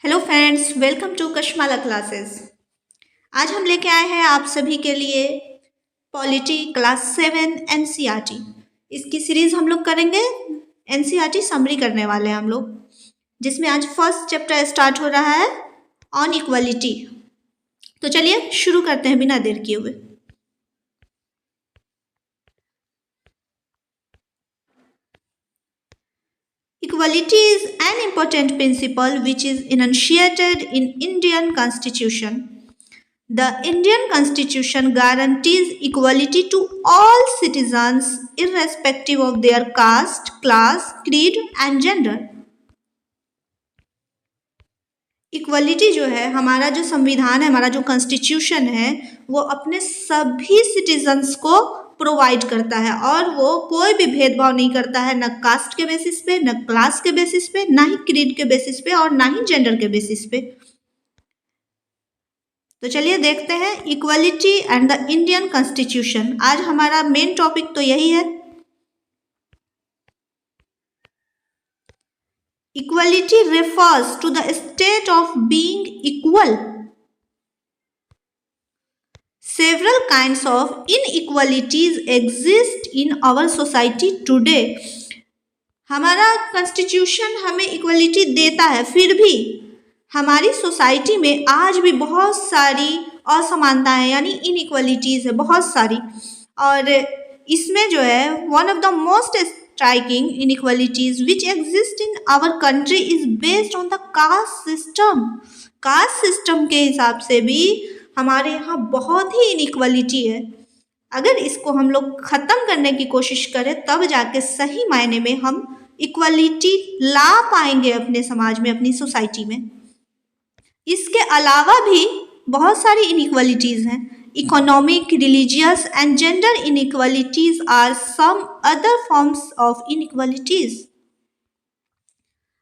Hello friends, welcome to Kashmala classes. आज हम लेके आए हैं आप सभी के लिए पॉलिटी क्लास 7 एनसीईआरटी। इसकी सीरीज हम लोग करेंगे, एनसीईआरटी समरी करने वाले हैं हम लोग, जिसमें आज फर्स्ट चैप्टर स्टार्ट हो रहा है ऑन इक्वालिटी। तो चलिए शुरू करते हैं बिना देर किए हुए। Equality is an important principle which is enunciated in Indian Constitution. The Indian Constitution guarantees equality to all citizens irrespective of their caste, class, creed and gender. Equality जो है, हमारा जो संविधान है, हमारा जो कॉन्स्टिट्यूशन है, वो अपने सभी सिटीजन्स को प्रोवाइड करता है और वो कोई भी भेदभाव नहीं करता है, न कास्ट के बेसिस पे, न क्लास के बेसिस पे, ना ही क्रीड के बेसिस पे और ना ही जेंडर के बेसिस पे। तो चलिए देखते हैं equality and the Indian constitution. आज हमारा मेन टॉपिक तो यही है। Equality refers to the state of being equal. Several kinds of inequalities exist in our society today. हमारा कॉन्स्टिट्यूशन हमें इक्वलिटी देता है, फिर भी हमारी सोसाइटी में आज भी बहुत सारी असमानताएं यानी इनइक्वालिटीज़ है, बहुत सारी। और इसमें जो है one of the most striking inequalities which exist in our country is based on the caste system. Caste system के हिसाब से भी हमारे यहाँ बहुत ही इनइक्वालिटी है। अगर इसको हम लोग ख़त्म करने की कोशिश करें तब जाके सही मायने में हम इक्वलिटी ला पाएंगे अपने समाज में, अपनी सोसाइटी में। इसके अलावा भी बहुत सारी इनइक्वालिटीज़ हैं। Economic, religious and gender inequalities are some other forms of inequalities.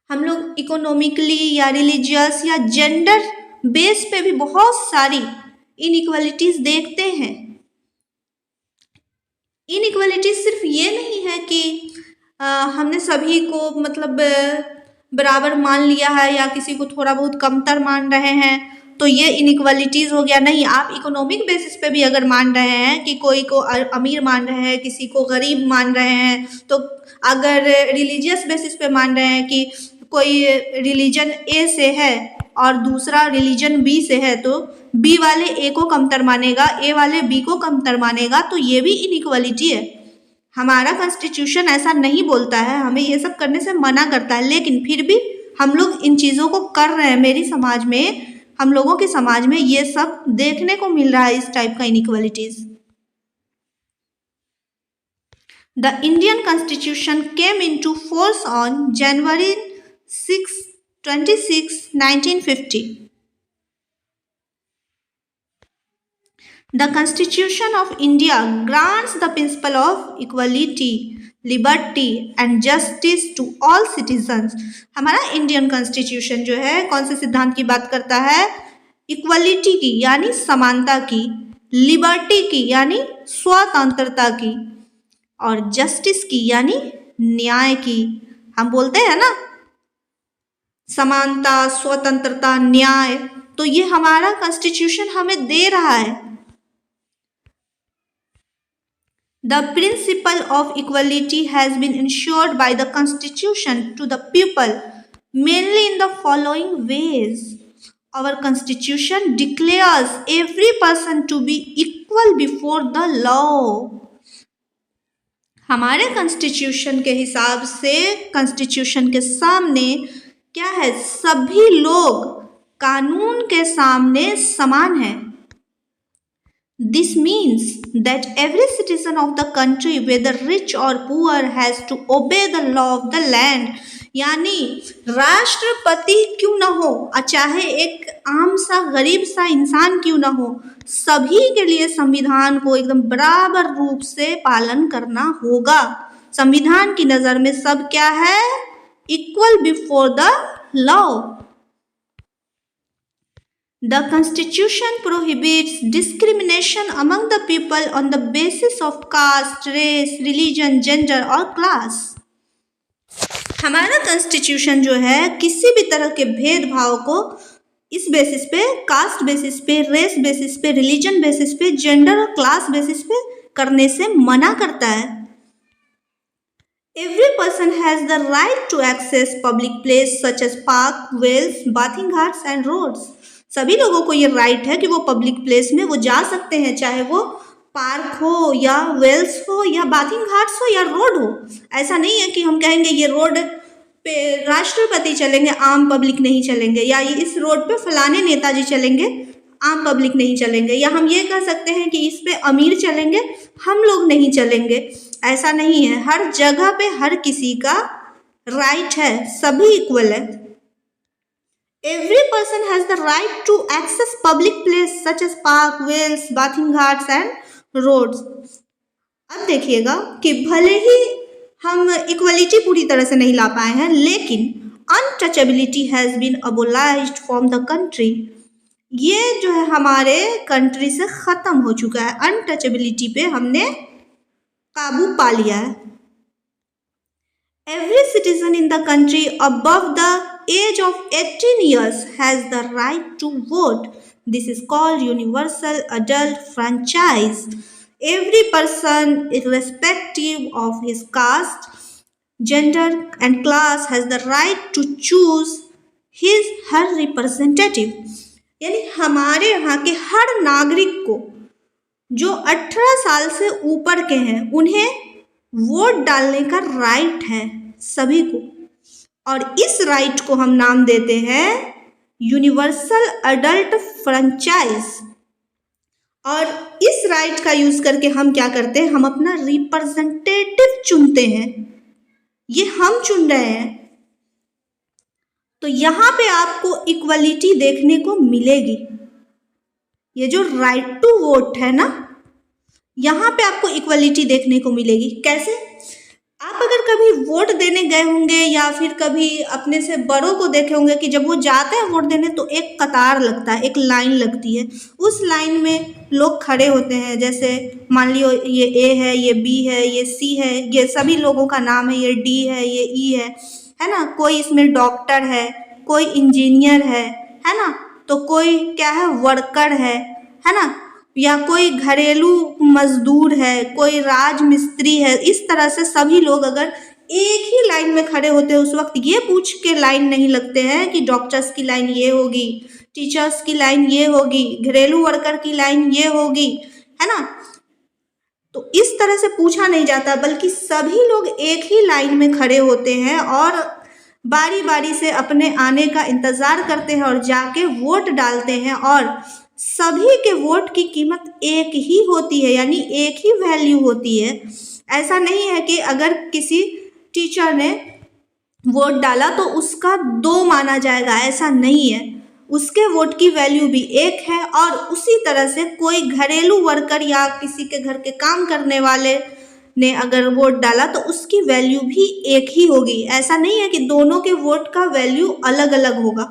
हम लोग इकोनॉमिकली या रिलीजियस या जेंडर बेस पे भी बहुत सारी इनइक्वालिटीज देखते हैं। इनइक्वालिटीज सिर्फ ये नहीं है कि हमने सभी को मतलब बराबर मान लिया है या किसी को थोड़ा बहुत कमतर मान रहे हैं तो ये इनइक्वालिटीज़ हो गया। नहीं, आप इकोनॉमिक बेसिस पे भी अगर मान रहे हैं कि कोई को अमीर मान रहे हैं, किसी को गरीब मान रहे हैं, तो अगर रिलीजियस बेसिस पे मान रहे हैं कि कोई रिलीजन ए से है और दूसरा रिलीजन बी से है, तो बी वाले ए को कमतर मानेगा, ए वाले बी को कमतर मानेगा, तो ये भी इनइक्वालिटी है। हमारा कॉन्स्टिट्यूशन ऐसा नहीं बोलता है, हमें ये सब करने से मना करता है, लेकिन फिर भी हम लोग इन चीज़ों को कर रहे हैं। मेरी समाज में, हम लोगों के समाज में ये सब देखने को मिल रहा है, इस टाइप का inequalities. The Indian constitution came into force on January 26, 1950। The Constitution of India grants the principle of equality, liberty and justice to all citizens. हमारा इंडियन कॉन्स्टिट्यूशन जो है कौन से सिद्धांत की बात करता है? इक्वलिटी की यानी समानता की, लिबर्टी की यानी स्वतंत्रता की और जस्टिस की यानी न्याय की। हम बोलते हैं ना समानता, स्वतंत्रता, न्याय, तो ये हमारा कॉन्स्टिट्यूशन हमें दे रहा है। The principle of equality has been ensured by the Constitution to the people mainly in the following ways. Our Constitution declares every person to be equal before the law. हमारे Constitution के हिसाब से Constitution के सामने क्या है? सभी लोग कानून के सामने समान हैं। This means that every citizen of the country, whether rich or poor, has to obey the law of the land. यानी राष्ट्रपति क्यों ना हो, चाहे एक आम सा गरीब सा इंसान क्यों ना हो, सभी के लिए संविधान को एकदम बराबर रूप से पालन करना होगा। संविधान की नज़र में सब क्या है? Equal before the law. The Constitution prohibits discrimination among the people on the basis of caste, race, religion, gender or class. हमारा कॉन्स्टिट्यूशन जो है किसी भी तरह के भेदभाव को इस बेसिस पे, कास्ट बेसिस पे, रेस बेसिस पे, रिलीजन बेसिस पे, जेंडर और क्लास बेसिस पे करने से मना करता है। Every person has the right to access public place such as park, wells, bathing ghats and roads. सभी लोगों को ये राइट है कि वो पब्लिक प्लेस में वो जा सकते हैं, चाहे वो पार्क हो या वेल्स हो या बाथिंग घाट्स हो या रोड हो। ऐसा नहीं है कि हम कहेंगे ये रोड पे राष्ट्रपति चलेंगे, आम पब्लिक नहीं चलेंगे, या ये इस रोड पे फलाने नेताजी चलेंगे, आम पब्लिक नहीं चलेंगे, या हम ये कह सकते हैं कि इस पे अमीर चलेंगे, हम लोग नहीं चलेंगे। ऐसा नहीं है, हर जगह पे हर किसी का राइट है, सभी इक्वल है। Every person has the right to access public place such as park, wells, bathing ghats and roads. अब देखिएगा कि भले ही हम इक्वलिटी पूरी तरह से नहीं ला पाए हैं, लेकिन untouchability has been abolished from the country. ये जो है हमारे कंट्री से खत्म हो चुका है, अनटचेबिलिटी पे हमने काबू पा लिया है। Every citizen in the country above the age of 18 years has the right to vote. This is called universal adult franchise. Every person, irrespective of his caste, gender and class, has the right to choose his her representative. यानी हमारे यहाँ के हर नागरिक को जो 18 साल से ऊपर के हैं उन्हें वोट डालने का राइट है, सभी को। और इस राइट को हम नाम देते हैं यूनिवर्सल अडल्ट फ्रेंचाइज। और इस राइट का यूज करके हम क्या करते हैं, हम अपना रिप्रेजेंटेटिव चुनते हैं, ये हम चुन रहे हैं। तो यहाँ पे आपको इक्वलिटी देखने को मिलेगी। ये जो राइट टू वोट है ना, यहाँ पे आपको इक्वलिटी देखने को मिलेगी। कैसे? आप अगर कभी वोट देने गए होंगे या फिर कभी अपने से बड़ों को देखे होंगे कि जब वो जाते हैं वोट देने तो एक कतार लगता है, एक लाइन लगती है। उस लाइन में लोग खड़े होते हैं, जैसे मान लियो ये ए है, ये बी है, ये सी है, ये सभी लोगों का नाम है, ये डी है, ये ई है ना। कोई इसमें डॉक्टर है, कोई इंजीनियर है ना, तो कोई क्या है, वर्कर है ना, या कोई घरेलू मजदूर है, कोई राज मिस्त्री है। इस तरह से सभी लोग अगर एक ही लाइन में खड़े होते हैं, उस वक्त ये पूछ के लाइन नहीं लगते हैं कि डॉक्टर्स की लाइन ये होगी, टीचर्स की लाइन ये होगी, घरेलू वर्कर की लाइन ये होगी, है ना। तो इस तरह से पूछा नहीं जाता, बल्कि सभी लोग एक ही लाइन में खड़े होते हैं और बारी बारी से अपने आने का इंतजार करते हैं और जाके वोट डालते हैं। और सभी के वोट की कीमत एक ही होती है, यानी एक ही वैल्यू होती है। ऐसा नहीं है कि अगर किसी टीचर ने वोट डाला तो उसका 2 माना जाएगा, ऐसा नहीं है। उसके वोट की वैल्यू भी एक है। और उसी तरह से कोई घरेलू वर्कर या किसी के घर के काम करने वाले ने अगर वोट डाला तो उसकी वैल्यू भी एक ही होगी। ऐसा नहीं है कि दोनों के वोट का वैल्यू अलग अलग होगा।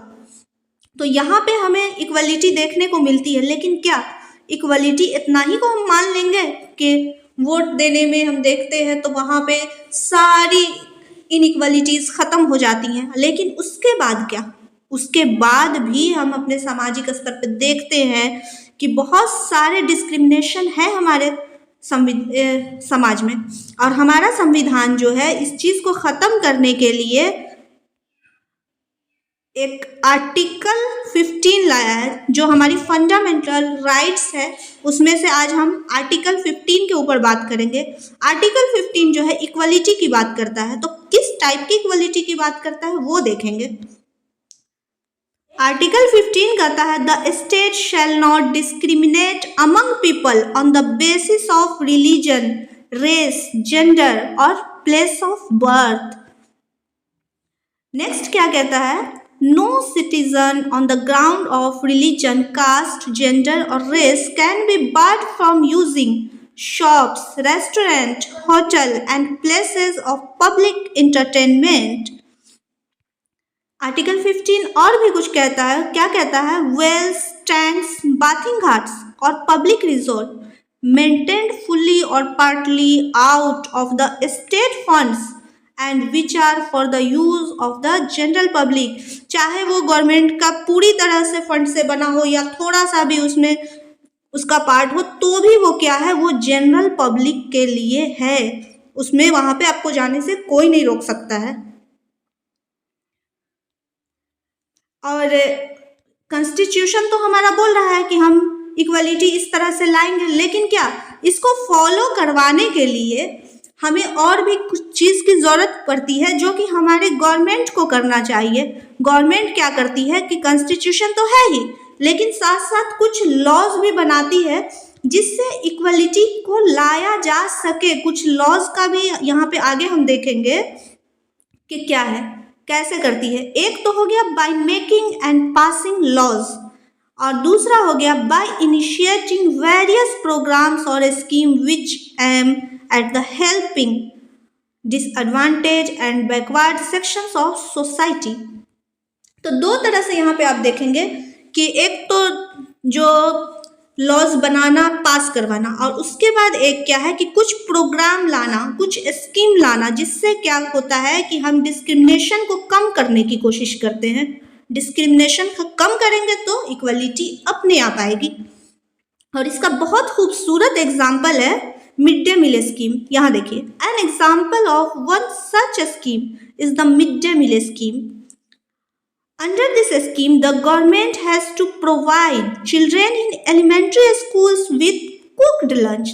तो यहाँ पे हमें इक्वलिटी देखने को मिलती है, लेकिन क्या इक्वलिटी इतना ही को हम मान लेंगे कि वोट देने में हम देखते हैं तो वहाँ पे सारी इनइक्वलिटीज़ ख़त्म हो जाती हैं? लेकिन उसके बाद क्या? उसके बाद भी हम अपने सामाजिक स्तर पर देखते हैं कि बहुत सारे डिस्क्रिमिनेशन है हमारे समाज में। और हमारा संविधान जो है इस चीज़ को ख़त्म करने के लिए एक आर्टिकल 15 लाया है, जो हमारी फंडामेंटल राइट्स है। उसमें से आज हम आर्टिकल 15 के ऊपर बात करेंगे। आर्टिकल 15 जो है इक्वलिटी की बात करता है। तो किस टाइप की इक्वलिटी की बात करता है वो देखेंगे। आर्टिकल 15 कहता है the state shall not discriminate among people on the basis of religion, race, gender और प्लेस ऑफ बर्थ। नेक्स्ट क्या कहता है, no citizen on the ground of religion, caste, gender or race can be barred from using shops, restaurant, hotel and places of public entertainment। Article 15 और भी कुछ कहता है। क्या कहता है, वेल्स, टैंक्स, बाथिंग घाट्स और पब्लिक रिजोर्ट मेंटेन्ड फुल्ली और partly out of the state funds and which are for the use of the general public. चाहे वो गवर्नमेंट का पूरी तरह से फंड से बना हो या थोड़ा सा भी उसमें उसका पार्ट हो, तो भी वो क्या है, वो जनरल पब्लिक के लिए है। उसमें वहां पे आपको जाने से कोई नहीं रोक सकता है। और कॉन्स्टिट्यूशन तो हमारा बोल रहा है कि हम इक्वलिटी इस तरह से लाएंगे, लेकिन क्या इसको फॉलो करवाने के लिए हमें और भी कुछ चीज़ की ज़रूरत पड़ती है, जो कि हमारे गवर्नमेंट को करना चाहिए। गवर्नमेंट क्या करती है कि कॉन्स्टिट्यूशन तो है ही, लेकिन साथ साथ कुछ लॉज भी बनाती है जिससे इक्वलिटी को लाया जा सके। कुछ लॉज का भी यहाँ पे आगे हम देखेंगे कि क्या है, कैसे करती है। एक तो हो गया by making and passing laws, और दूसरा हो गया बाय इनिशिएटिंग वेरियस प्रोग्राम्स और scheme which aim at the helping disadvantage and backward sections of society. तो दो तरह से यहाँ पे आप देखेंगे कि एक तो जो लॉज बनाना, पास करवाना, और उसके बाद एक क्या है कि कुछ प्रोग्राम लाना, कुछ स्कीम लाना, जिससे क्या होता है कि हम डिस्क्रिमिनेशन को कम करने की कोशिश करते हैं। डिस्क्रिमिनेशन कम करेंगे तो इक्वलिटी अपने आप आएगी। और इसका बहुत खूबसूरत एग्जाम्पल है मिड डे मील स्कीम। यहाँ देखिए, an example of one such scheme is the mid day meal scheme. Under this scheme, the government has to provide children in elementary schools with cooked lunch.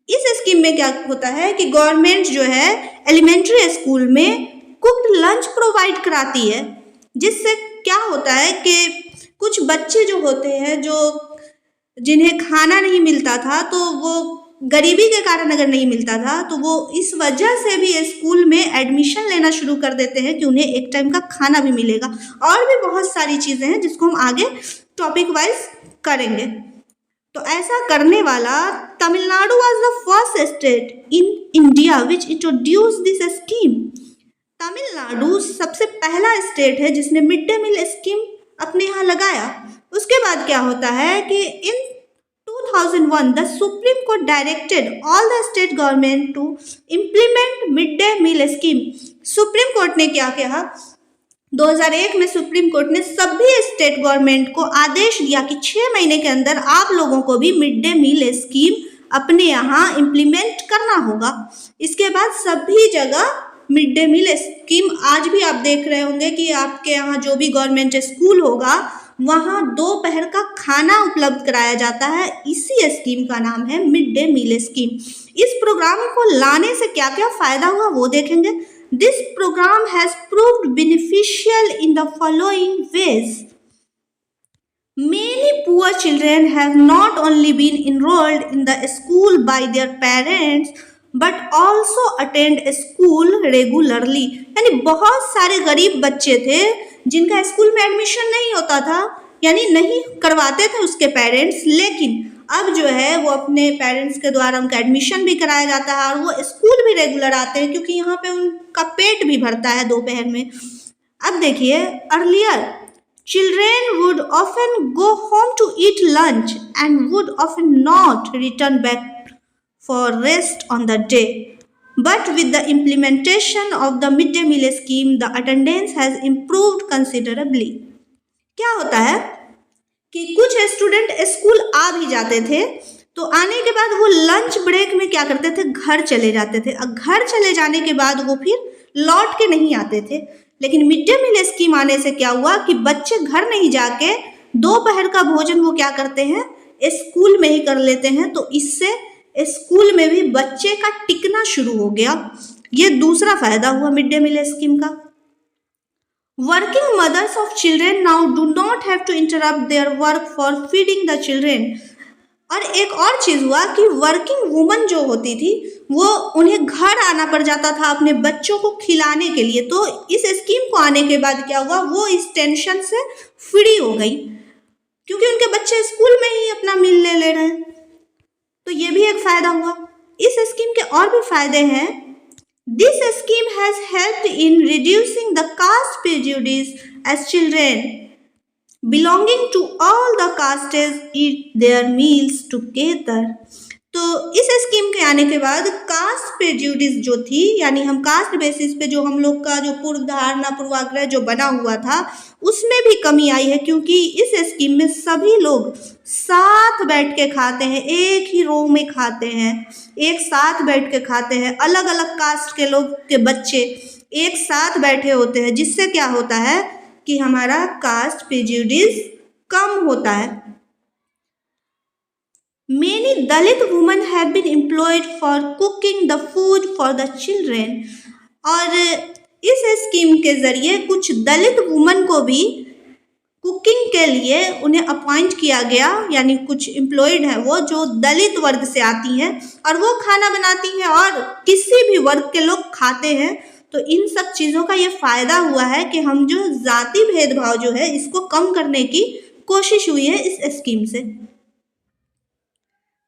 इस scheme में क्या होता है कि government जो है एलिमेंट्री स्कूल में cooked lunch provide कराती है, जिससे क्या होता है कि कुछ बच्चे जो होते हैं, जो जिन्हें खाना नहीं मिलता था, तो वो गरीबी के कारण अगर नहीं मिलता था, तो वो इस वजह से भी स्कूल में एडमिशन लेना शुरू कर देते हैं कि उन्हें एक टाइम का खाना भी मिलेगा। और भी बहुत सारी चीज़ें हैं जिसको हम आगे टॉपिक वाइज करेंगे। तो ऐसा करने वाला Tamil Nadu was the first state in India which introduce this scheme. Tamil Nadu सबसे पहला स्टेट है जिसने मिड डे मील स्कीम अपने यहाँ लगाया। उसके बाद क्या होता है कि इन 2001 the Supreme Court directed all the state government to implement midday meal scheme। Supreme court ने क्या कहा, 2001 में सुप्रीम कोर्ट ने सभी स्टेट गवर्नमेंट को आदेश दिया कि 6 महीने के अंदर आप लोगों को भी मिड डे मील स्कीम अपने यहाँ इम्प्लीमेंट करना होगा। इसके बाद सभी जगह मिड डे मील स्कीम, आज भी आप देख रहे होंगे कि आपके यहाँ जो भी गवर्नमेंट स्कूल होगा वहाँ दोपहर का खाना उपलब्ध कराया जाता है। इसी स्कीम का नाम है मिड डे मील स्कीम। इस प्रोग्राम को लाने से क्या क्या फायदा हुआ वो देखेंगे। This program has proved beneficial in the following ways. Many poor children have not only been enrolled in the school by their parents but also attend school regularly। यानी बहुत सारे गरीब बच्चे थे जिनका स्कूल में एडमिशन नहीं होता था, यानी नहीं करवाते थे उसके पेरेंट्स, लेकिन अब जो है वो अपने पेरेंट्स के द्वारा उनका एडमिशन भी कराया जाता है और वो स्कूल भी रेगुलर आते हैं, क्योंकि यहाँ पे उनका पेट भी भरता है दोपहर में। अब देखिए, earlier children would often go home to eat lunch and would often not return back for rest on the day. But with the implementation of the midday meal scheme, the attendance has improved considerably। क्या होता है कि कुछ student school आ भी जाते थे, तो आने के बाद वो लंच ब्रेक में क्या करते थे, घर चले जाते थे। अब घर चले जाने के बाद वो फिर लौट के नहीं आते थे। लेकिन मिड डे मील स्कीम आने से क्या हुआ कि बच्चे घर नहीं जाके दोपहर का भोजन वो क्या करते हैं, स्कूल में ही कर लेते हैं। तो इससे स्कूल में भी बच्चे का टिकना शुरू हो गया। ये दूसरा फायदा हुआ मिड डे मील स्कीम का। Working mothers of children now do not have to interrupt their work for feeding the children. और एक और चीज़ हुआ कि वर्किंग वुमन जो होती थी वो उन्हें घर आना पड़ जाता था अपने बच्चों को खिलाने के लिए। तो इस स्कीम को आने के बाद क्या हुआ, वो इस टेंशन से फ्री हो गई, क्योंकि उनके बच्चे स्कूल में ही अपना मील ले रहे हैं। तो ये भी एक फायदा हुआ। इस स्कीम के और भी फायदे हैं। This scheme has helped in reducing the caste prejudice as children belonging to all the castes eat their meals together। तो इस स्कीम के आने के बाद कास्ट प्रेजुडिस जो थी, यानी हम कास्ट बेसिस पे जो हम लोग का जो पूर्व धारणा पूर्वाग्रह जो बना हुआ था उसमें भी कमी आई है, क्योंकि इस स्कीम में सभी लोग साथ बैठ के खाते हैं, एक ही रो में खाते हैं, एक साथ बैठ के खाते हैं। अलग अलग कास्ट के लोग के बच्चे एक साथ बैठे होते हैं, जिससे क्या होता है कि हमारा कास्ट प्रेजुडिस कम होता है। Many Dalit women have been employed for cooking the food for the children। और इस स्कीम के जरिए कुछ दलित वुमन को भी कुकिंग के लिए उन्हें अपॉइंट किया गया, यानी कुछ एम्प्लॉयड है वो जो दलित वर्ग से आती हैं और वो खाना बनाती हैं और किसी भी वर्ग के लोग खाते हैं। तो इन सब चीज़ों का ये फायदा हुआ है कि हम जो जाति भेदभाव जो है इसको कम करने की कोशिश हुई है इस स्कीम से।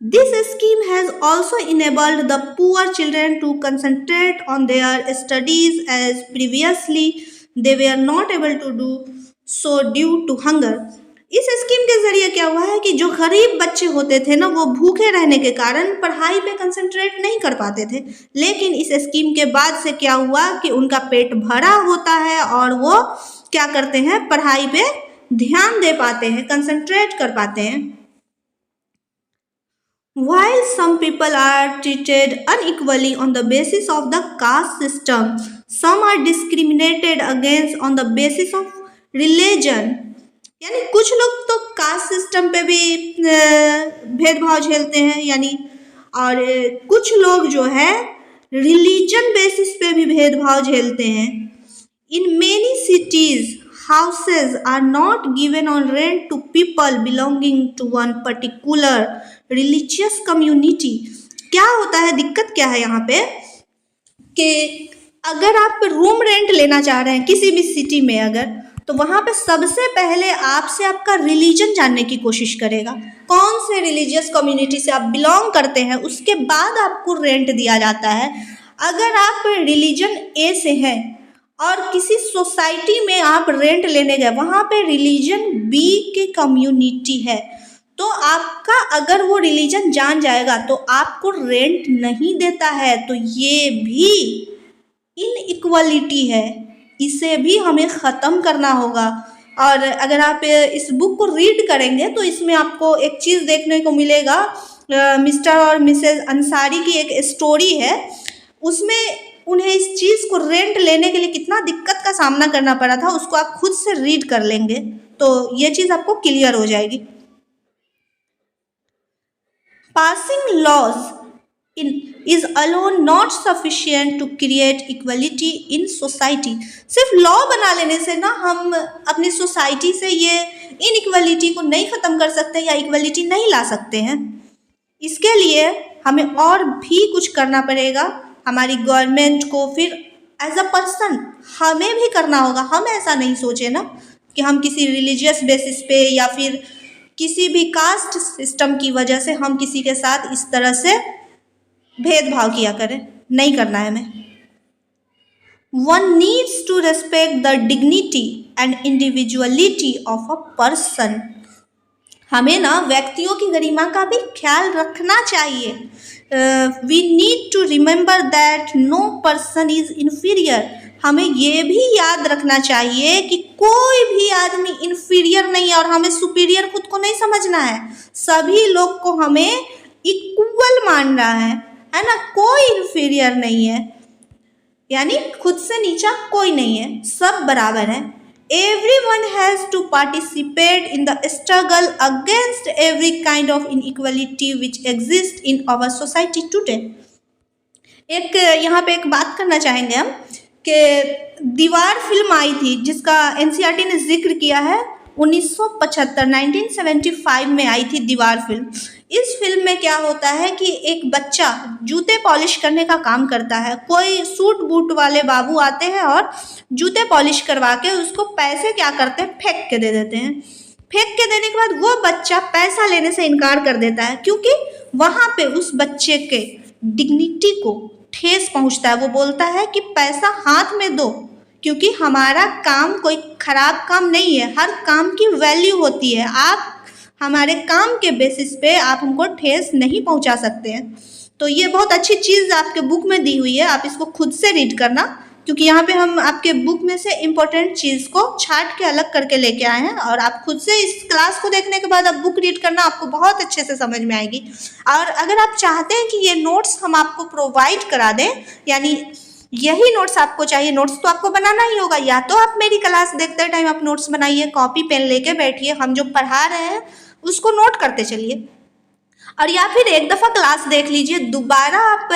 This scheme has also enabled the poor children to concentrate on their studies, as previously they were not able to do so due to hunger। इस स्कीम के जरिए क्या हुआ है कि जो गरीब बच्चे होते थे ना, वो भूखे रहने के कारण पढ़ाई पे कंसंट्रेट नहीं कर पाते थे, लेकिन इस स्कीम के बाद से क्या हुआ कि उनका पेट भरा होता है और वो क्या करते हैं, पढ़ाई पे ध्यान दे पाते हैं, कंसंट्रेट कर पाते हैं। While some people are treated unequally on the basis of the caste system, some are discriminated against on the basis of religion। यानी कुछ लोग तो कास्ट सिस्टम पे भी भेदभाव झेलते हैं, यानी और कुछ लोग जो है रिलीजन बेसिस पे भी भेदभाव झेलते हैं। In many cities, houses are not given on rent to people belonging to one particular religious community। क्या होता है, दिक्कत क्या है यहाँ पे कि अगर आप रूम रेंट लेना चाह रहे हैं किसी भी सिटी में अगर, तो वहाँ पे सबसे पहले आपसे आपका रिलीजन जानने की कोशिश करेगा, कौन से रिलीजियस कम्युनिटी से आप बिलोंग करते हैं, उसके बाद आपको रेंट दिया जाता है। अगर आप रिलीजन ए से हैं और किसी सोसाइटी में आप रेंट लेने गए, वहाँ पे रिलीजन बी की कम्युनिटी है, तो आपका अगर वो रिलीजन जान जाएगा तो आपको रेंट नहीं देता है। तो ये भी इनइक्वालिटी है, इसे भी हमें ख़त्म करना होगा। और अगर आप इस बुक को रीड करेंगे तो इसमें आपको एक चीज़ देखने को मिलेगा, मिस्टर और मिसेस अंसारी की एक स्टोरी है, उसमें उन्हें इस चीज़ को रेंट लेने के लिए कितना दिक्कत का सामना करना पड़ा था, उसको आप खुद से रीड कर लेंगे तो ये चीज़ आपको क्लियर हो जाएगी। Passing laws is alone not sufficient to create equality in society। सिर्फ लॉ बना लेने से ना हम अपनी सोसाइटी से ये इनइक्वालिटी को नहीं ख़त्म कर सकते या इक्वलिटी नहीं ला सकते हैं। इसके लिए हमें और भी कुछ करना पड़ेगा, हमारी गवर्नमेंट को, फिर एज अ पर्सन हमें भी करना होगा। हम ऐसा नहीं सोचे ना कि हम किसी रिलीजियस बेसिस पे या फिर किसी भी कास्ट सिस्टम की वजह से हम किसी के साथ इस तरह से भेदभाव किया करें, नहीं करना है हमें। One needs to respect the dignity and individuality of a person। हमें ना व्यक्तियों की गरिमा का भी ख्याल रखना चाहिए। We need to remember that no person is inferior। हमें ये भी याद रखना चाहिए कि कोई भी आदमी इन्फीरियर नहीं है और हमें सुपीरियर खुद को नहीं समझना है। सभी लोग को हमें इक्वल मानना है ना, कोई इन्फीरियर नहीं है, यानी खुद से नीचा कोई नहीं है, सब बराबर है। Everyone has to participate in the struggle against every kind of inequality which exists in our society today। एक यहाँ पे एक बात करना चाहेंगे हम कि दीवार फिल्म आई थी जिसका NCERT ने जिक्र किया है, 1975 में आई थी दीवार फिल्म। इस फिल्म में क्या होता है कि एक बच्चा जूते पॉलिश करने का काम करता है, कोई सूट बूट वाले बाबू आते हैं और जूते पॉलिश करवा के उसको पैसे क्या करते हैं, फेंक के दे देते हैं। फेंक के देने के बाद वो बच्चा पैसा लेने से इनकार कर देता है, क्योंकि वहाँ पे उस बच्चे के डिग्निटी को ठेस पहुँचता है। वो बोलता है कि पैसा हाथ में दो, क्योंकि हमारा काम कोई खराब काम नहीं है, हर काम की वैल्यू होती है। आप हमारे काम के बेसिस पे आप हमको ठेस नहीं पहुंचा सकते हैं। तो ये बहुत अच्छी चीज़ आपके बुक में दी हुई है, आप इसको खुद से रीड करना, क्योंकि यहाँ पे हम आपके बुक में से इम्पोर्टेंट चीज़ को छांट के अलग करके लेके आए हैं, और आप खुद से इस क्लास को देखने के बाद आप बुक रीड करना, आपको बहुत अच्छे से समझ में आएगी। और अगर आप चाहते हैं कि ये नोट्स हम आपको प्रोवाइड करा दें, यानी यही नोट्स आपको चाहिए, नोट्स तो आपको बनाना ही होगा, या तो आप मेरी क्लास देखते टाइम आप नोट्स बनाइए, कॉपी पेन लेके बैठिए, हम जो पढ़ा रहे हैं उसको नोट करते चलिए, और या फिर एक दफ़ा क्लास देख लीजिए, दोबारा आप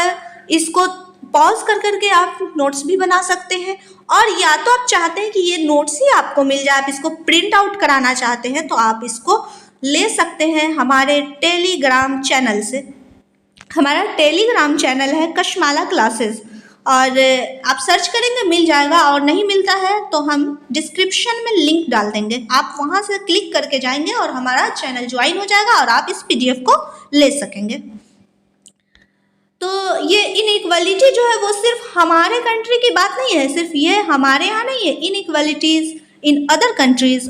इसको पॉज कर करके आप नोट्स भी बना सकते हैं। और या तो आप चाहते हैं कि ये नोट्स ही आपको मिल जाए, आप इसको प्रिंट आउट कराना चाहते हैं, तो आप इसको ले सकते हैं हमारे टेलीग्राम चैनल से। हमारा टेलीग्राम चैनल है कशमाला क्लासेस, और आप सर्च करेंगे मिल जाएगा, और नहीं मिलता है तो हम डिस्क्रिप्शन में लिंक डाल देंगे, आप वहाँ से क्लिक करके जाएंगे और हमारा चैनल ज्वाइन हो जाएगा और आप इस PDF को ले सकेंगे। तो ये इनइक्वालिटी जो है वो सिर्फ हमारे कंट्री की बात नहीं है, सिर्फ ये हमारे यहाँ नहीं है, इनइक्वालिटीज़ इन अदर कंट्रीज़,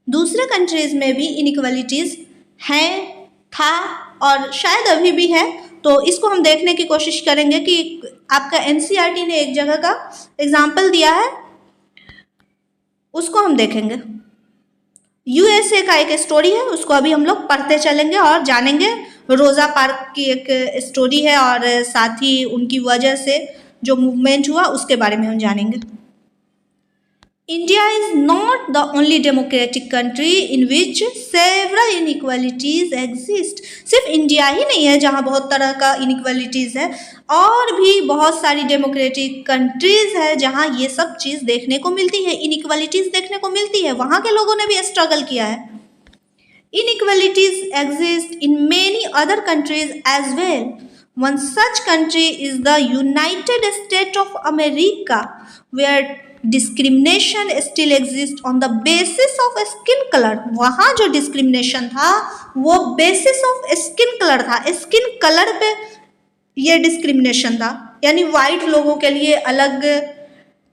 दूसरे कंट्रीज़ में भी इनइक्वालिटीज़ हैं, था और शायद अभी भी है। तो इसको हम देखने की कोशिश करेंगे कि आपका NCERT ने एक जगह का एग्जाम्पल दिया है, उसको हम देखेंगे। USA का एक स्टोरी है, उसको अभी हम लोग पढ़ते चलेंगे और जानेंगे। रोज़ा पार्क की एक स्टोरी है, और साथ ही उनकी वजह से जो मूवमेंट हुआ उसके बारे में हम जानेंगे। India is not the only democratic country in which several inequalities exist। सिर्फ इंडिया ही नहीं है जहाँ बहुत तरह का इनइक्वालिटीज़ है, और भी बहुत सारी डेमोक्रेटिक कंट्रीज़ है जहाँ ये सब चीज़ देखने को मिलती है, इनइक्वालिटीज़ देखने को मिलती है, वहाँ के लोगों ने भी स्ट्रगल किया है। Inequalities exist in many other countries as well. One such country is the United States of America, where discrimination still exist on the basis of skin colour. वहाँ जो डिस्क्रिमिनेशन था वो बेसिस ऑफ स्किन कलर था, skin colour पे ये discrimination था, यानी white लोगों के लिए अलग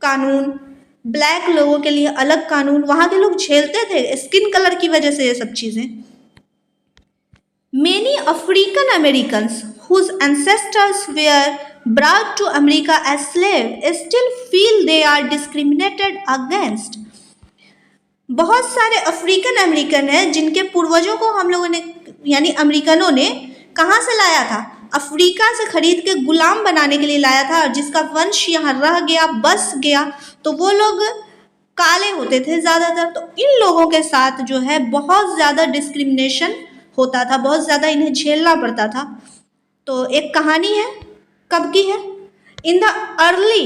कानून, ब्लैक लोगों के लिए अलग कानून, वहाँ के लोग झेलते थे स्किन कलर की वजह से ये सब चीज़ें। Many African Americans whose ancestors were brought to America as slaves still feel they are discriminated against। बहुत सारे अफ्रीकन अमेरिकन हैं जिनके पूर्वजों को हम लोगों ने यानी अमेरिकनों ने कहाँ से लाया था, अफ्रीका से खरीद के गुलाम बनाने के लिए लाया था, और जिसका वंश यहाँ रह गया, बस गया, तो वो लोग काले होते थे ज़्यादातर। तो इन लोगों के साथ जो है बहुत ज़्यादा डिस्क्रिमिनेशन होता था, बहुत ज़्यादा इन्हें झेलना पड़ता था। तो एक कहानी है, कब की है? In the early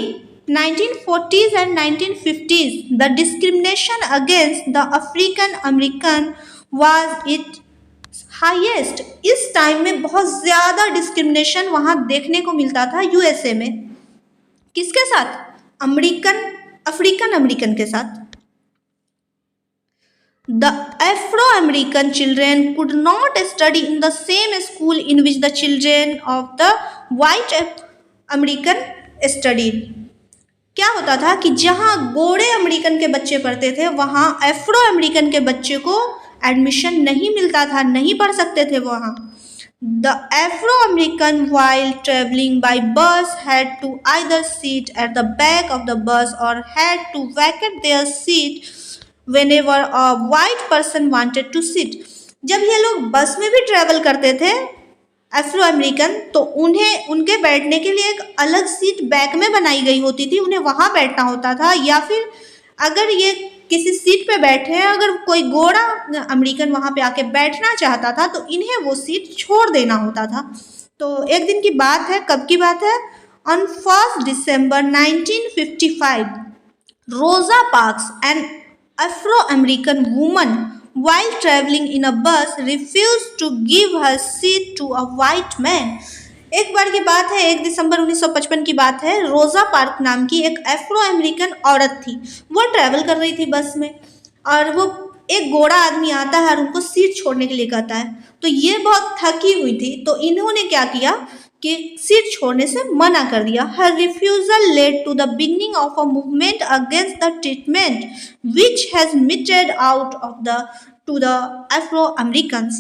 1940s and 1950s, the discrimination against the African American was its highest। इस टाइम में बहुत ज़्यादा डिस्क्रिमिनेशन वहाँ देखने को मिलता था USA में। किसके साथ? अफ्रीकन अमेरिकन के साथ। The Afro-American children could not study in the same school in which the children of the white American studied। क्या होता था कि जहाँ गोरे अमेरिकन के बच्चे पढ़ते थे वहाँ एफ्रो अमेरिकन के बच्चे को एडमिशन नहीं मिलता था, नहीं पढ़ सकते थे वहाँ। The Afro-American while traveling by bus had to either sit at the back of the bus or had to vacate their seat whenever a white person wanted to sit। जब ये लोग बस में भी ट्रैवल करते थे एफ्रो अमेरिकन, तो उन्हें उनके बैठने के लिए एक अलग सीट बैक में बनाई गई होती थी, उन्हें वहाँ बैठना होता था, या फिर अगर ये किसी सीट पे बैठे हैं, अगर कोई गोरा अमेरिकन वहाँ पे आके बैठना चाहता था तो इन्हें वो सीट छोड़ देना होता था। तो एक दिन की बात है, कब की बात है? ऑन 1 December 1955, रोजा parks and Afro-American woman while traveling in a bus refused to give her seat to a white man। एक बार की बात है, 1 दिसंबर 1955 की बात है, रोजा पार्क नाम की एक एफ्रो अमेरिकन औरत थी, वो ट्रैवल कर रही थी बस में, और वो एक गोरा आदमी आता है और उनको सीट छोड़ने के लिए कहता है। तो ये बहुत थकी हुई थी, तो इन्होंने क्या किया कि सीट छोड़ने से मना कर दिया। Her refusal led to the beginning of a movement against the treatment which has meted out of the to the Afro-Americans.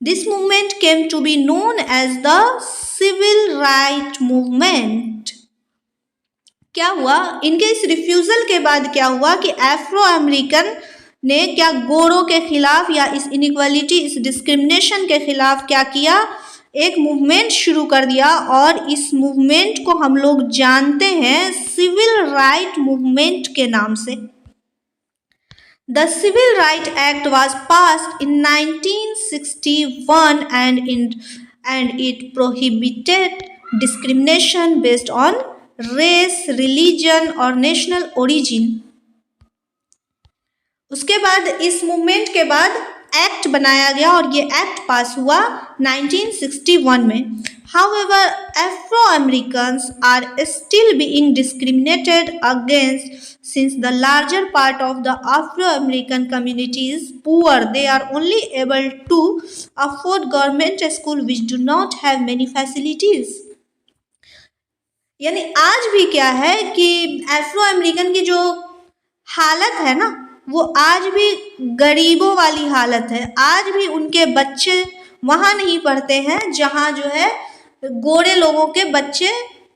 This movement came to be known as the Civil Rights Movement. क्या हुआ, इनके इस refusal के बाद क्या हुआ कि Afro American ने क्या गोरों के खिलाफ या इस इनइक्वालिटी, इस डिस्क्रिमिनेशन के खिलाफ क्या किया, एक मूवमेंट शुरू कर दिया। और इस मूवमेंट को हम लोग जानते हैं सिविल राइट मूवमेंट के नाम से। The Civil Rights Act was passed in 1961 and it prohibited discrimination based on race, religion और national origin। उसके बाद इस मूवमेंट के बाद एक्ट बनाया गया और ये एक्ट पास हुआ 1961 में। However, Afro-Americans are still being discriminated against since the larger part of the Afro-American community is poor. They are only able to afford government school which do not have many facilities. यानी आज भी क्या है कि Afro American की जो हालत है ना, वो आज भी गरीबों वाली हालत है। आज भी उनके बच्चे वहाँ नहीं पढ़ते हैं जहाँ जो है गोरे लोगों के बच्चे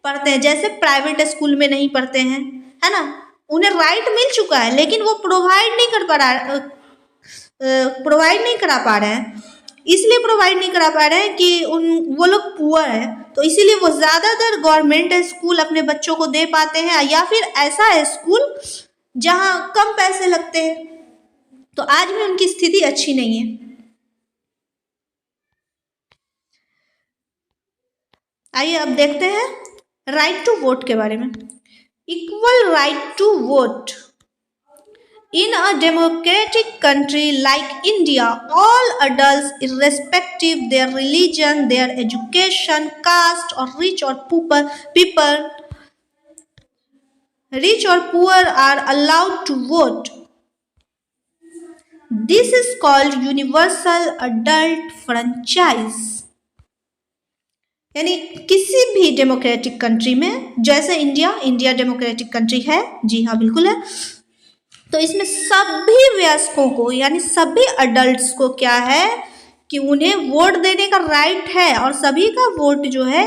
पढ़ते हैं, जैसे प्राइवेट स्कूल में नहीं पढ़ते हैं, है ना। उन्हें राइट मिल चुका है लेकिन वो प्रोवाइड नहीं करा पा रहे हैं। इसलिए प्रोवाइड नहीं करा पा रहे हैं कि वो लोग पुअर है, तो इसीलिए वो ज़्यादातर गवर्नमेंट स्कूल अपने बच्चों को दे पाते हैं या फिर ऐसा स्कूल जहाँ कम पैसे लगते हैं। तो आज भी उनकी स्थिति अच्छी नहीं है। आइए अब देखते हैं राइट टू वोट के बारे में। Equal right to vote in a democratic country like India, all adults, irrespective their religion, their education, caste, or rich or poor, are allowed to vote. This is called universal adult franchise. यानी किसी भी democratic country में, जैसे India democratic country है, जी हाँ बिल्कुल है, तो इसमें सभी वयस्कों को यानी सभी अडल्ट्स को क्या है कि उन्हें वोट देने का राइट है और सभी का वोट जो है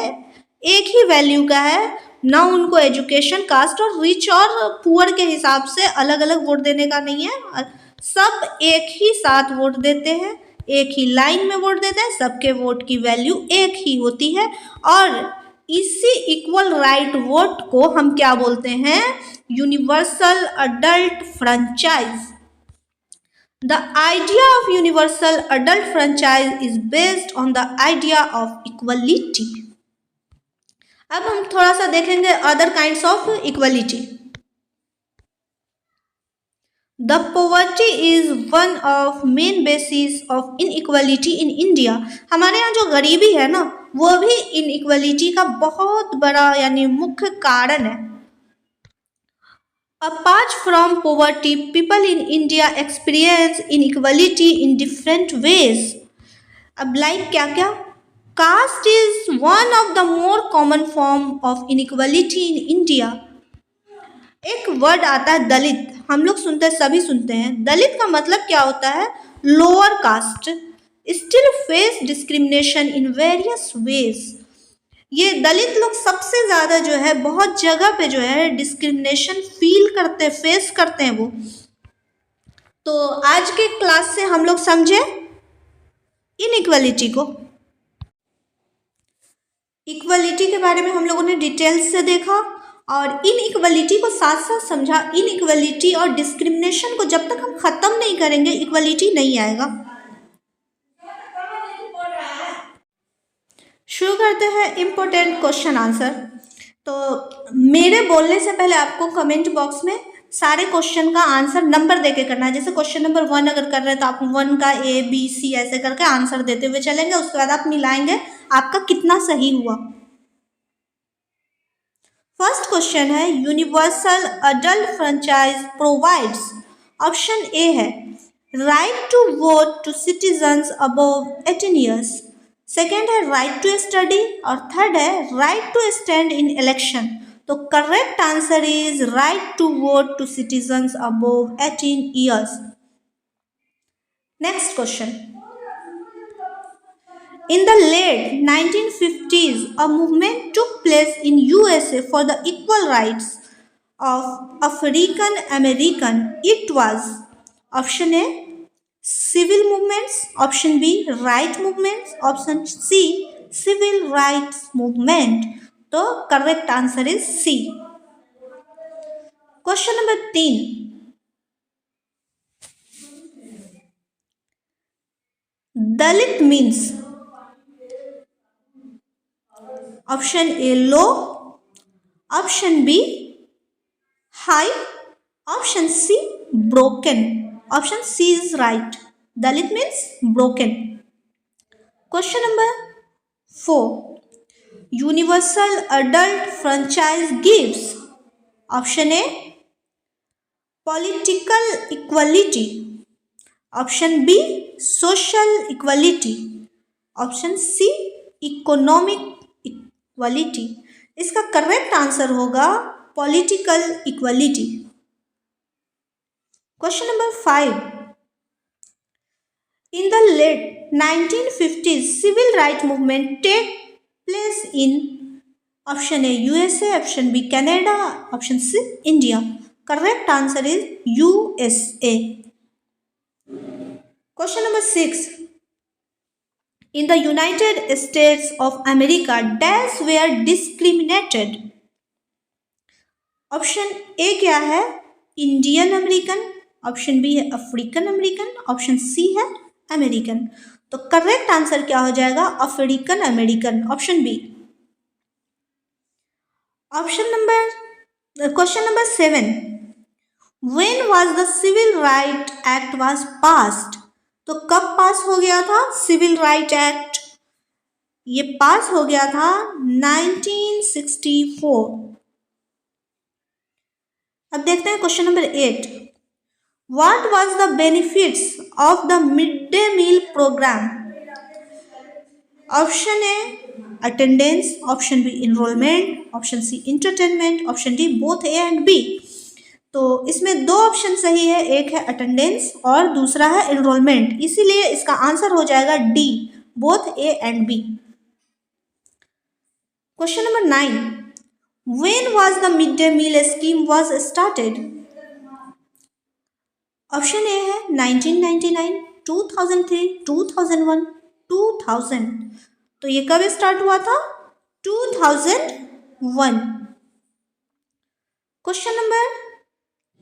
एक ही वैल्यू का है, ना उनको एजुकेशन, कास्ट और रिच और पुअर के हिसाब से अलग अलग वोट देने का नहीं है। सब एक ही साथ वोट देते हैं, एक ही लाइन में वोट देते हैं, सबके वोट की वैल्यू एक ही होती है। और इसी इक्वल राइट वोट को हम क्या बोलते हैं, universal adult franchise. The idea of universal adult franchise is based on the idea of equality. अब हम थोड़ा सा देखेंगे other kinds of equality. The poverty is one of main basis of inequality in India. हमारे यहाँ जो गरीबी है ना, वो भी इनइक्वलिटी का बहुत बड़ा यानी मुख्य कारण है। Apart from poverty, people in India experience inequality in different ways. अब लाइक क्या क्या? Caste is one of the more common form of inequality in India. एक वर्ड आता है दलित, हम लोग सुनते हैं, सभी सुनते हैं। दलित का मतलब क्या होता है? Lower caste still face discrimination in various ways. ये दलित लोग सबसे ज़्यादा जो है बहुत जगह पे जो है डिस्क्रिमिनेशन फील करते, फेस करते हैं वो। तो आज के क्लास से हम लोग समझे इनइक्वालिटी को। इक्वलिटी के बारे में हम लोगों ने डिटेल्स से देखा और इनइक्वालिटी को साथ साथ समझा। इनइक्वालिटी और डिस्क्रिमिनेशन को जब तक हम ख़त्म नहीं करेंगे इक्वलिटी नहीं आएगा। शुरू करते हैं इम्पोर्टेंट क्वेश्चन आंसर। तो मेरे बोलने से पहले आपको कमेंट बॉक्स में सारे क्वेश्चन का आंसर नंबर देके करना है। जैसे क्वेश्चन नंबर 1 अगर कर रहे हैं तो आप 1 का A B C ऐसे करके आंसर देते हुए चलेंगे। उसके बाद आप मिलाएंगे आपका कितना सही हुआ। फर्स्ट क्वेश्चन है universal adult franchise provides. Option A है right to vote to citizens above 18 years. Second है राइट टू स्टडी और थर्ड है right to stand in election. तो correct answer is right to vote to citizens above 18 years. Next question, in the late 1950s, a movement took place in USA for the equal rights of African American. It was option A civil movements, option B right movements, option C civil rights movement. तो correct answer is C. Question number 3, Dalit means option A low, option B high, option C broken. Option C is right, Dalit means broken. Question number 4, universal adult franchise gives option A political equality, option B social equality, option C economic equality. इसका correct answer होगा political equality. Question number 5, in the late 1950s civil right movement take place in option A USA, option B Canada, option C India. Correct answer is USA. Question number 6, in the United States of America, dash were discriminated. Option A क्या है, Indian American, option B है African American, option C है American. तो correct answer क्या हो जाएगा, African American, option B. Question number 7, when was the Civil Right Act was passed? तो कब पास हो गया था सिविल राइट एक्ट? ये पास हो गया था 1964। अब देखते हैं question number 8, what was the benefits of the mid day meal program? Option A attendance, option B enrollment, option C entertainment, option D both A and B. तो इसमें दो ऑप्शन सही है, एक है अटेंडेंस और दूसरा है एनरोलमेंट, इसीलिए इसका आंसर हो जाएगा D, both A and B. Question number 9, when was the mid day meal scheme was started? Option A है 1999, 2003, 2001, 2000। तो ये कब स्टार्ट हुआ था, 2001। Question number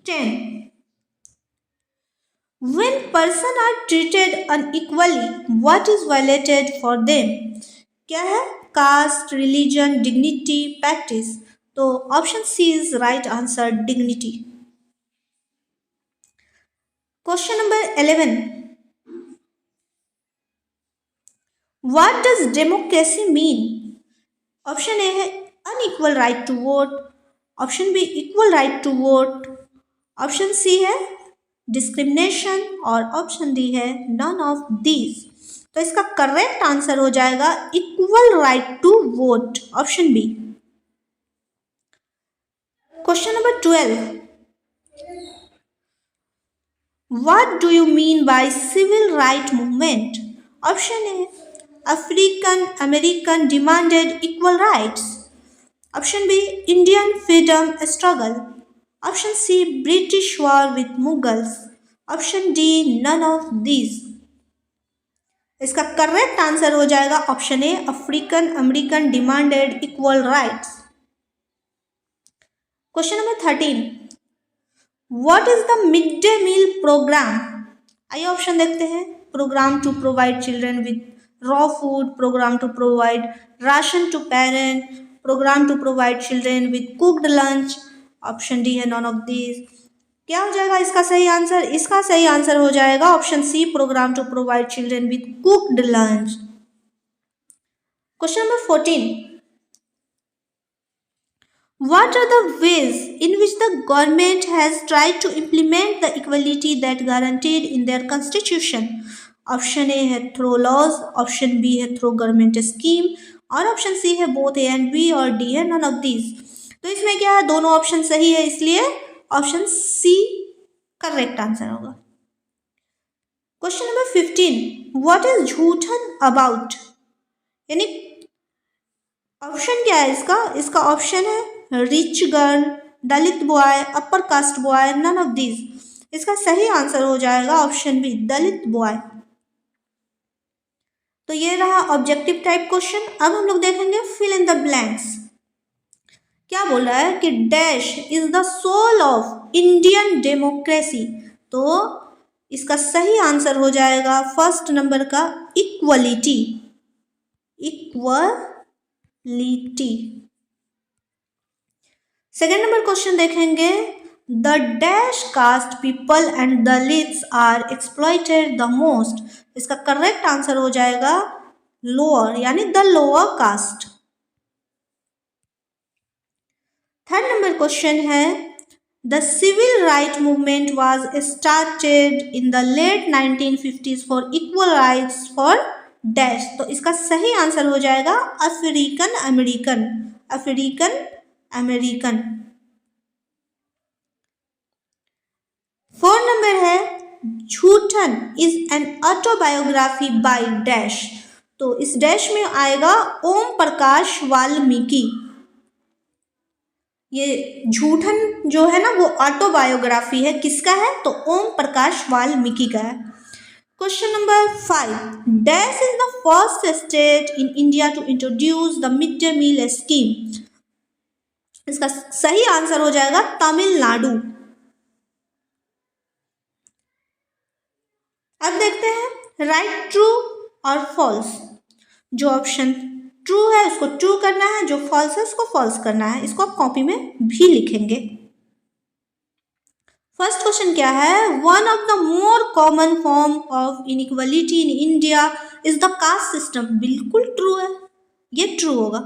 10, when person are treated unequally, what is violated for them? क्या है, caste, religion, dignity, practice. तो option C is right answer, dignity. Question number 11, what does democracy mean? Option A है unequal right to vote, option B equal right to vote, option C है discrimination और option D है none of these. तो इसका correct answer हो जाएगा equal right to vote, option B. Question number 12, what do you mean by civil right movement? Option A African American demanded equal rights, option B Indian freedom struggle, option C British war with Mughals, option D none of these. इसका correct answer हो जाएगा option A African American demanded equal rights. Question number 13, what is the mid day meal program? आइए option देखते हैं, program to provide children with raw food, program to provide ration to parent, program to provide children with cooked lunch, option D है none of these. क्या हो जाएगा इसका सही answer? इसका सही आंसर हो जाएगा option C, program to provide children with cooked lunch. Question number 14, what are the ways in which the government has tried to implement the equality that guaranteed in their constitution? Option A है through laws, option B है through government scheme और option C है both A and B और D है none of these. तो इसमें क्या है, दोनों ऑप्शन सही है, इसलिए ऑप्शन सी करेक्ट आंसर होगा। Question number 15, what is Joothan about, यानी ऑप्शन क्या है इसका? इसका ऑप्शन है rich girl, Dalit boy, upper caste boy, none of these. इसका सही आंसर हो जाएगा ऑप्शन बी, दलित बॉय। तो ये रहा ऑब्जेक्टिव टाइप क्वेश्चन। अब हम लोग देखेंगे फिल इन द ब्लैंक्स। क्या बोल रहा है कि dash is the soul of Indian democracy. तो इसका सही आंसर हो जाएगा फर्स्ट नंबर का equality, equality. Second number question देखेंगे, the dash caste people and Dalits are exploited the most. इसका करेक्ट आंसर हो जाएगा लोअर, यानी the lower caste. Third number question है, the civil right movement was started in the late 1950s for equal rights for dash. तो इसका सही answer हो जाएगा African American, African American. Four number है, Joothan is an autobiography by dash. तो इस dash में आएगा ओम प्रकाश वाल्मीकि। ये झूठन जो है ना वो ऑटोबायोग्राफी है, किसका है? तो ओम प्रकाश वाल्मीकि का है। Question number 5, dash is the first state in India to introduce the mid day meal scheme. इसका सही आंसर हो जाएगा तमिलनाडु। अब देखते हैं राइट ट्रू और फॉल्स। जो ऑप्शन ट्रू है उसको ट्रू करना है, जो फॉल्स है उसको फॉल्स करना है। इसको आप कॉपी में भी लिखेंगे। फर्स्ट क्वेश्चन क्या है, one of the more common form of inequality in India is the caste system. बिल्कुल ट्रू है, ये ट्रू होगा।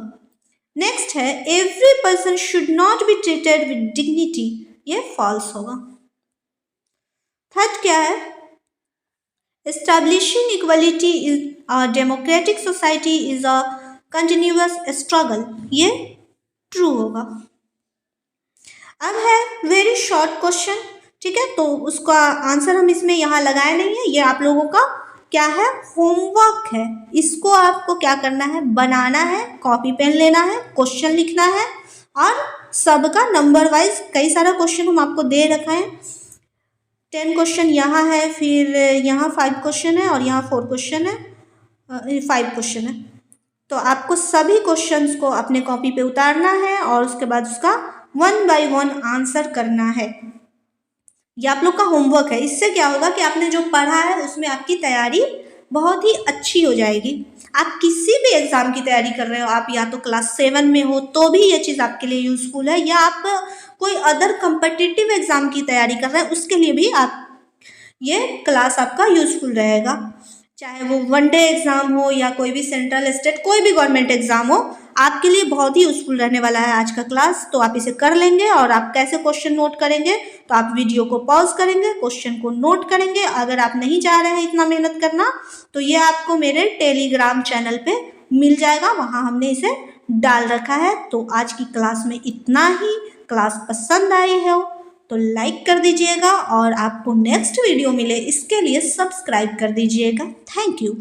नेक्स्ट है, every person should not be treated with dignity. ये फॉल्स होगा। थर्ड क्या है, establishing equality in a democratic society is a continuous struggle. ये ट्रू होगा। अब है वेरी शॉर्ट क्वेश्चन, ठीक है, तो उसका आंसर हम इसमें यहाँ लगाए नहीं है। ये आप लोगों का क्या है, होमवर्क है। इसको आपको क्या करना है, बनाना है, कॉपी पेन लेना है, क्वेश्चन लिखना है और सबका नंबर वाइज कई सारा क्वेश्चन हम आपको दे रखा है। 10 क्वेश्चन यहाँ है, फिर यहाँ 5 क्वेश्चन है और यहाँ 4 क्वेश्चन है, 5 क्वेश्चन है। तो आपको सभी क्वेश्चंस को अपने कॉपी पे उतारना है और उसके बाद उसका 1 by 1 आंसर करना है। ये आप लोग का होमवर्क है। इससे क्या होगा कि आपने जो पढ़ा है उसमें आपकी तैयारी बहुत ही अच्छी हो जाएगी। आप किसी भी एग्ज़ाम की तैयारी कर रहे हो, आप या तो क्लास 7 में हो तो भी ये चीज़ आपके लिए यूज़फुल है, या आप कोई अदर कम्पिटिटिव एग्ज़ाम की तैयारी कर रहे हैं उसके लिए भी आप ये क्लास आपका यूज़फुल रहेगा। चाहे वो वनडे एग्ज़ाम हो या कोई भी सेंट्रल स्टेट कोई भी गवर्नमेंट एग्ज़ाम हो, आपके लिए बहुत ही यूज़फुल रहने वाला है आज का क्लास। तो आप इसे कर लेंगे। और आप कैसे क्वेश्चन नोट करेंगे, तो आप वीडियो को पॉज करेंगे, क्वेश्चन को नोट करेंगे। अगर आप नहीं चाह रहे हैं इतना मेहनत करना तो ये आपको मेरे टेलीग्राम चैनल पे मिल जाएगा, वहाँ हमने इसे डाल रखा है। तो आज की क्लास में इतना ही। क्लास पसंद आई है तो लाइक कर दीजिएगा और आपको नेक्स्ट वीडियो मिले इसके लिए सब्सक्राइब कर दीजिएगा। Thank you.